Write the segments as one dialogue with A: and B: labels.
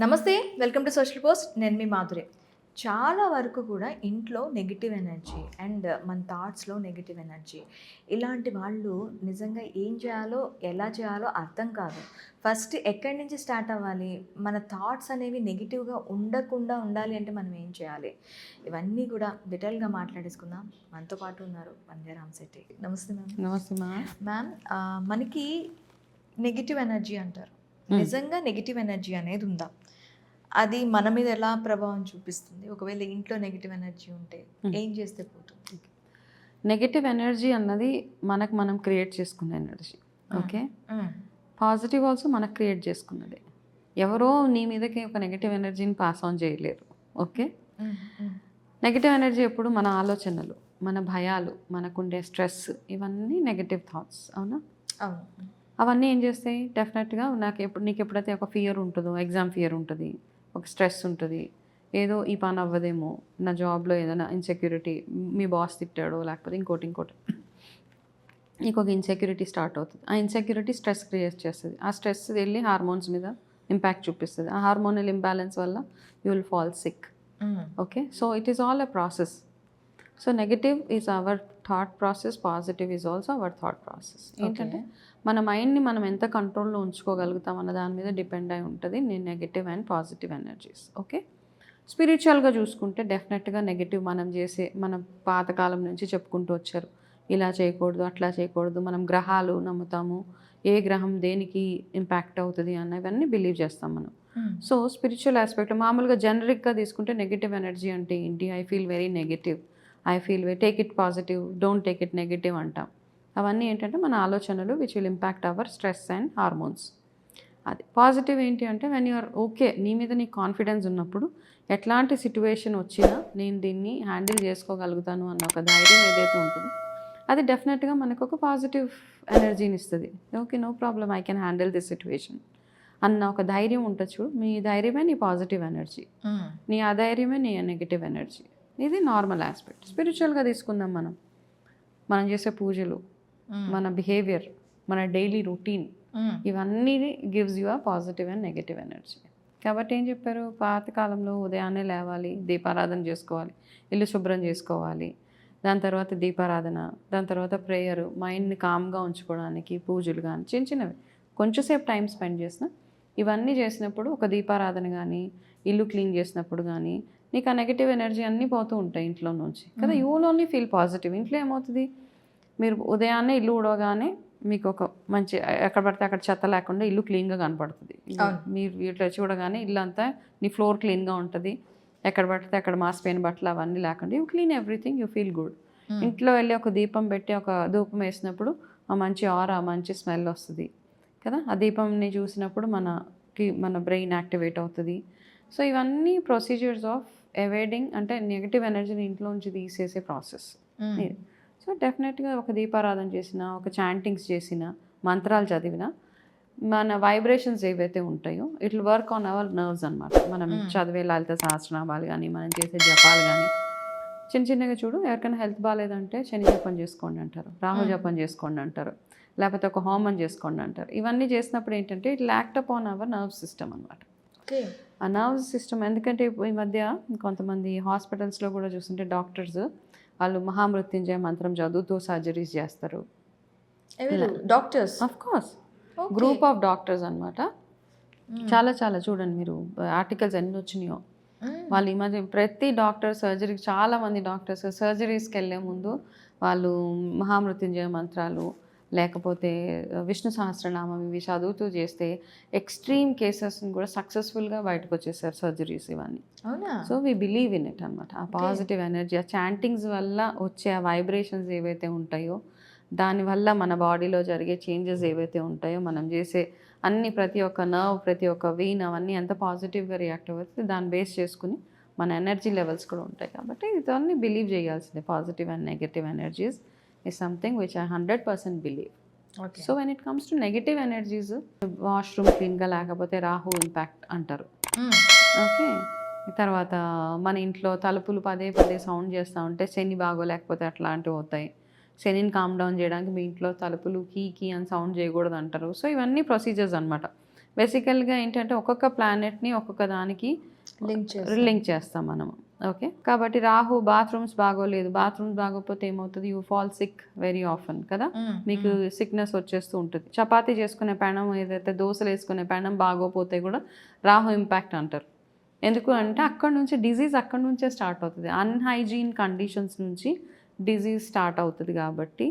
A: నమస్తే, welcome to social post. నేను మీ మాధురి. చాలా వరకు కూడా ఇంట్లో నెగిటివ్ ఎనర్జీ అండ్ మన థాట్స్లో నెగిటివ్ ఎనర్జీ, ఇలాంటి వాళ్ళు నిజంగా ఏం చేయాలో ఎలా చేయాలో అర్థం కాదు. ఫస్ట్ ఎక్కడి నుంచి స్టార్ట్ అవ్వాలి, మన థాట్స్ అనేవి నెగిటివ్గా ఉండకుండా ఉండాలి అంటే మనం ఏం చేయాలి, ఇవన్నీ కూడా డీటెయిల్గా మాట్లాడేసుకుందాం. మనతో పాటు ఉన్నారు వంద్య రామశెట్టి. నమస్తే మ్యామ్.
B: నమస్తే
A: మ్యామ్, మనకి నెగిటివ్ ఎనర్జీ అంటారు. నిజంగా నెగిటివ్ ఎనర్జీ అనేది ఉందా? అది మన మీద ఎలా ప్రభావం చూపిస్తుంది? ఒకవేళ ఇంట్లో నెగిటివ్ ఎనర్జీ ఉంటే ఏం చేస్తే పోతుంది?
B: నెగిటివ్ ఎనర్జీ అన్నది మనకు మనం క్రియేట్ చేసుకున్న ఎనర్జీ. ఓకే, పాజిటివ్ ఆల్సో మనకు క్రియేట్ చేసుకున్నది. ఎవరో నీ మీదకి ఒక నెగిటివ్ ఎనర్జీని పాస్ ఆన్ చేయలేరు. ఓకే, నెగిటివ్ ఎనర్జీ ఎప్పుడు మన ఆలోచనలు, మన భయాలు, మనకుండే స్ట్రెస్, ఇవన్నీ నెగిటివ్ థాట్స్. అవునా?
A: అవును.
B: అవన్నీ ఏం చేస్తాయి? డెఫినెట్గా నీకు ఎప్పుడైతే ఒక ఫియర్ ఉంటుందో, ఎగ్జామ్ ఫియర్ ఉంటుంది, ఒక స్ట్రెస్ ఉంటుంది, ఏదో ఈ పని అవ్వదేమో, నా జాబ్లో ఏదైనా ఇన్సెక్యూరిటీ, మీ బాస్ తిట్టాడో లేకపోతే ఇంకోటి నీకు ఒక ఇన్సెక్యూరిటీ స్టార్ట్ అవుతుంది. ఆ ఇన్సెక్యూరిటీ స్ట్రెస్ క్రియేట్ చేస్తుంది. ఆ స్ట్రెస్ వెళ్ళి హార్మోన్స్ మీద ఇంపాక్ట్ చూపిస్తుంది. ఆ హార్మోనల్ ఇంబ్యాలెన్స్ వల్ల you will fall sick. Okay, so it is all a process. So negative is our thought process, positive is also our thought process. ఏంటంటే మన మైండ్ని మనం ఎంత కంట్రోల్లో ఉంచుకోగలుగుతాం అన్న దాని మీద డిపెండ్ అయి ఉంటుంది నేను negative and positive energies. Okay, స్పిరిచువల్గా చూసుకుంటే డెఫినెట్గా నెగటివ్ మనం పాతకాలం నుంచి చెప్పుకుంటూ వచ్చారు, ఇలా చేయకూడదు, అట్లా చేయకూడదు. మనం గ్రహాలు నమ్ముతాము, ఏ గ్రహం దేనికి ఇంపాక్ట్ అవుతుంది అన్నవన్నీ బిలీవ్ చేస్తాం మనం. సో స్పిరిచువల్ ఆస్పెక్ట్ మామూలుగా జనరిక్గా తీసుకుంటే నెగిటివ్ ఎనర్జీ అంటే ఏంటి? I feel very negative, I feel take it positive, don't take it negative అంటాం. అవన్నీ ఏంటంటే మన ఆలోచనలు which will impact hour stress and hormones. అది పాజిటివ్ ఏంటి అంటే వెన్ యూఆర్ ఓకే, నీ మీద నీకు కాన్ఫిడెన్స్ ఉన్నప్పుడు ఎట్లాంటి సిచ్యువేషన్ వచ్చినా నేను దీన్ని హ్యాండిల్ చేసుకోగలుగుతాను అన్న ఒక ధైర్యం ఏదైతే ఉంటుందో అది డెఫినెట్గా మనకు ఒక పాజిటివ్ ఎనర్జీని ఇస్తుంది. Okay, no problem, I can handle this situation అన్న ఒక ధైర్యం ఉంటుంది. చూడు, మీ ధైర్యమే నీ పాజిటివ్ ఎనర్జీ, నీ అధైర్యమే నీ నెగిటివ్ ఎనర్జీ. ఇది నార్మల్ ఆస్పెక్ట్. స్పిరిచువల్గా తీసుకుందాం, మనం చేసే పూజలు, మన బిహేవియర్, మన డైలీ రొటీన్, ఇవన్నీ gives you a positive and negative energy. కాబట్టి ఏం చెప్పారు? పాతకాలంలో ఉదయాన్నే లేవాలి, దీపారాధన చేసుకోవాలి, ఇల్లు శుభ్రం చేసుకోవాలి, దాని తర్వాత దీపారాధన, దాని తర్వాత ప్రేయర్, మైండ్ని కామ్గా ఉంచుకోవడానికి పూజలు కానీ చిన్నవి కొంచెంసేపు టైం స్పెండ్ చేసిన, ఇవన్నీ చేసినప్పుడు ఒక దీపారాధన కానీ ఇల్లు క్లీన్ చేసినప్పుడు కానీ నీకు ఆ నెగిటివ్ ఎనర్జీ అన్నీ పోతూ ఉంటాయి ఇంట్లో నుంచి కదా. You will only feel positive. ఇంట్లో ఏమవుతుంది? మీరు ఉదయాన్నే ఇల్లు ఉడవగానే మీకు ఒక మంచి, ఎక్కడ పడితే అక్కడ చెత్త లేకుండా ఇల్లు క్లీన్గా కనపడుతుంది. మీరు వీటిలో చూడగానే ఇల్లు అంతా నీ ఫ్లోర్ క్లీన్గా ఉంటుంది, ఎక్కడ పడితే అక్కడ మాసిపోయిన బట్టలు అవన్నీ లేకుండా you clean everything, you feel good. ఇంట్లో వెళ్ళి ఒక దీపం పెట్టి ఒక ధూపం వేసినప్పుడు ఆ మంచి ఆరా, మంచి స్మెల్ వస్తుంది కదా. ఆ దీపంని చూసినప్పుడు మన బ్రెయిన్ యాక్టివేట్ అవుతుంది. సో ఇవన్నీ ప్రొసీజర్స్ ఆఫ్ అవాయిడింగ్, అంటే నెగిటివ్ ఎనర్జీని ఇంట్లోంచి తీసేసే ప్రాసెస్. సో డెఫినెట్గా ఒక దీపారాధన చేసిన, ఒక చాంటింగ్స్ చేసిన, మంత్రాలు చదివిన, మన వైబ్రేషన్స్ ఏవైతే ఉంటాయో it will work on hour nerves అనమాట. మనం చదివే లలిత సహస్రనామాలు కానీ, మనం చేసే జపాలు కానీ, చిన్నగా చూడు, ఎవరికైనా హెల్త్ బాగాలేదంటే శని జపం చేసుకోండి అంటారు, రాహు జపం చేసుకోండి అంటారు, లేకపోతే ఒక హోమం చేసుకోండి అంటారు. ఇవన్నీ చేసినప్పుడు ఏంటంటే it act up on hour nerve system అనమాట. ఆ నర్వ్ సిస్టమ్, ఎందుకంటే ఈ మధ్య కొంతమంది హాస్పిటల్స్లో కూడా చూస్తుంటే డాక్టర్స్ వాళ్ళు మహామృత్యుంజయ మంత్రం చదువుతూ సర్జరీస్ చేస్తారు.
A: Doctors
B: of course, group of doctors అనమాట. చాలా చూడండి మీరు, ఆర్టికల్స్ ఎన్ని వచ్చినాయో. వాళ్ళు ఈ మధ్య ప్రతి డాక్టర్ సర్జరీ, చాలామంది డాక్టర్స్ సర్జరీస్కి వెళ్ళే ముందు వాళ్ళు మహామృత్యుంజయ మంత్రాలు లేకపోతే విష్ణు సహస్రనామం ఇవి చదువుతూ చేస్తే ఎక్స్ట్రీమ్ కేసెస్ని కూడా సక్సెస్ఫుల్గా బయటకు వచ్చేసారు సర్జరీస్ ఇవన్నీ.
A: అవునా?
B: So we believe in it అనమాట. ఆ పాజిటివ్ ఎనర్జీ, ఆ చాంటింగ్స్ వల్ల వచ్చే ఆ వైబ్రేషన్స్ ఏవైతే ఉంటాయో, దానివల్ల మన బాడీలో జరిగే చేంజెస్ ఏవైతే ఉంటాయో, మనం చేసే ప్రతి ఒక్క నర్వ్, ప్రతి ఒక్క వీన్, అవన్నీ ఎంత పాజిటివ్గా రియాక్ట్ అవుతుంది దాన్ని బేస్ చేసుకుని మన ఎనర్జీ లెవెల్స్ కూడా ఉంటాయి. కాబట్టి ఇవన్నీ బిలీవ్ చేయాల్సిందే. Positive and negative energies is something which I 100% believe. Okay. So when it comes to negative energies, washroom క్లీన్గా లేకపోతే రాహు ఇంపాక్ట్ అంటారు. ఓకే, తర్వాత మన ఇంట్లో తలుపులు పదే సౌండ్ చేస్తూ ఉంటే శని బాగోలేకపోతే అట్లాంటివి అవుతాయి. శనిని కామ్ డౌన్ చేయడానికి మీ ఇంట్లో తలుపులు కీ అని సౌండ్ చేయకూడదు అంటారు. సో ఇవన్నీ ప్రొసీజర్స్ అనమాట. బేసికల్గా ఏంటంటే ఒక్కొక్క ప్లానెట్ని ఒక్కొక్క దానికి లింక్ చేస్తాం మనము. ఓకే, కాబట్టి రాహు బాత్రూమ్స్ బాగోలేదు, బాత్రూమ్స్ బాగోకపోతే ఏమవుతుంది, you fall sick very often కదా, మీకు సిక్నెస్ వచ్చేస్తూ ఉంటుంది. చపాతీ చేసుకునే పెనం ఏదైతే దోశలు వేసుకునే పెనం బాగోపోతే కూడా రాహు ఇంపాక్ట్ అంటారు. ఎందుకు అంటే అక్కడ నుంచి డిజీజ్ అక్కడ నుంచే స్టార్ట్ అవుతుంది, అన్హైజీన్ కండిషన్స్ నుంచి డిజీజ్ స్టార్ట్ అవుతుంది. కాబట్టి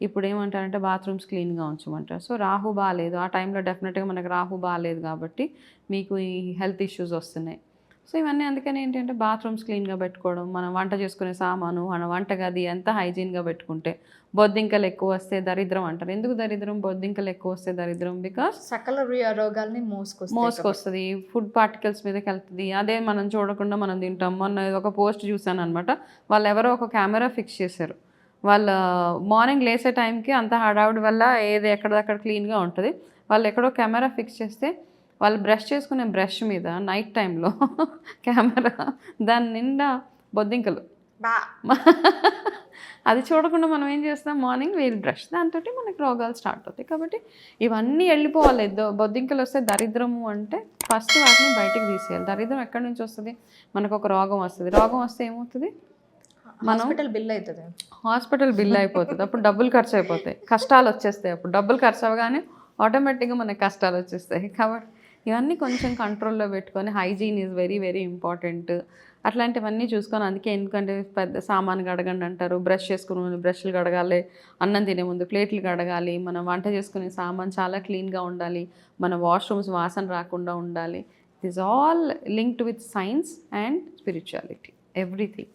B: ఇప్పుడు ఏమంటారంటే బాత్రూమ్స్ క్లీన్గా ఉంచమంటారు. సో రాహు బాగాలేదు ఆ టైంలో, డెఫినెట్గా మనకు రాహు బాగాలేదు కాబట్టి మీకు ఈ హెల్త్ ఇష్యూస్ వస్తున్నాయి. సో ఇవన్నీ అందుకని ఏంటంటే బాత్రూమ్స్ క్లీన్గా పెట్టుకోవడం, మనం వంట చేసుకునే సామాను, మన వంటగది ఎంత హైజీన్గా పెట్టుకుంటే. బొద్దింకలు ఎక్కువ వస్తే దరిద్రం అంటారు. ఎందుకు దరిద్రం? బొద్దింకలు ఎక్కువ వస్తే దరిద్రం బికాస్
A: సకల రోగాల్ని
B: మోసుకొస్తుంది, ఫుడ్ పార్టికల్స్ మీదకి వెళ్తుంది. అదే మనం చూడకుండా మనం తింటాం. మొన్న ఒక పోస్ట్ చూసాను అనమాట, వాళ్ళు ఎవరో ఒక కెమెరా ఫిక్స్ చేశారు. వాళ్ళ మార్నింగ్ లేసే టైంకి అంత హడావుడి వల్ల ఏది ఎక్కడదక్కడ క్లీన్గా ఉంటుంది. వాళ్ళు ఎక్కడో కెమెరా ఫిక్స్ చేస్తే వాళ్ళు బ్రష్ చేసుకునే బ్రష్ మీద నైట్ టైంలో కెమెరా దాని నిండా బొద్దింకలు. అది చూడకుండా మనం ఏం చేస్తాం, మార్నింగ్ వీల్ బ్రష్, దాంతో మనకి రోగాలు స్టార్ట్ అవుతాయి. కాబట్టి ఇవన్నీ వెళ్ళిపోవాలి. బొద్దింకలు వస్తే దరిద్రము అంటే ఫస్ట్ వాటిని బయటికి తీసేయాలి. దరిద్రం ఎక్కడి నుంచి వస్తుంది, మనకు ఒక రోగం వస్తుంది. రోగం వస్తే ఏమవుతుంది, హాస్పిటల్ బిల్ అయిపోతుంది. అప్పుడు డబ్బులు ఖర్చు అయిపోతాయి, కష్టాలు వచ్చేస్తాయి. అప్పుడు డబ్బులు ఖర్చు అవ్వగానే ఆటోమేటిక్గా మనకి కష్టాలు వచ్చేస్తాయి. కాబట్టి ఇవన్నీ కొంచెం కంట్రోల్లో పెట్టుకొని, hygiene is very very important. అట్లాంటివన్నీ చూసుకొని, అందుకే ఎందుకంటే పెద్ద సామాను కడగండి అంటారు, బ్రష్ చేసుకునే ముందు బ్రష్లు కడగాలి, అన్నం తినే ముందు ప్లేట్లు కడగాలి, మనం వంట చేసుకునే సామాన్ చాలా క్లీన్గా ఉండాలి, మన వాష్రూమ్స్ వాసన రాకుండా ఉండాలి. It is all linked with science and spirituality, everything.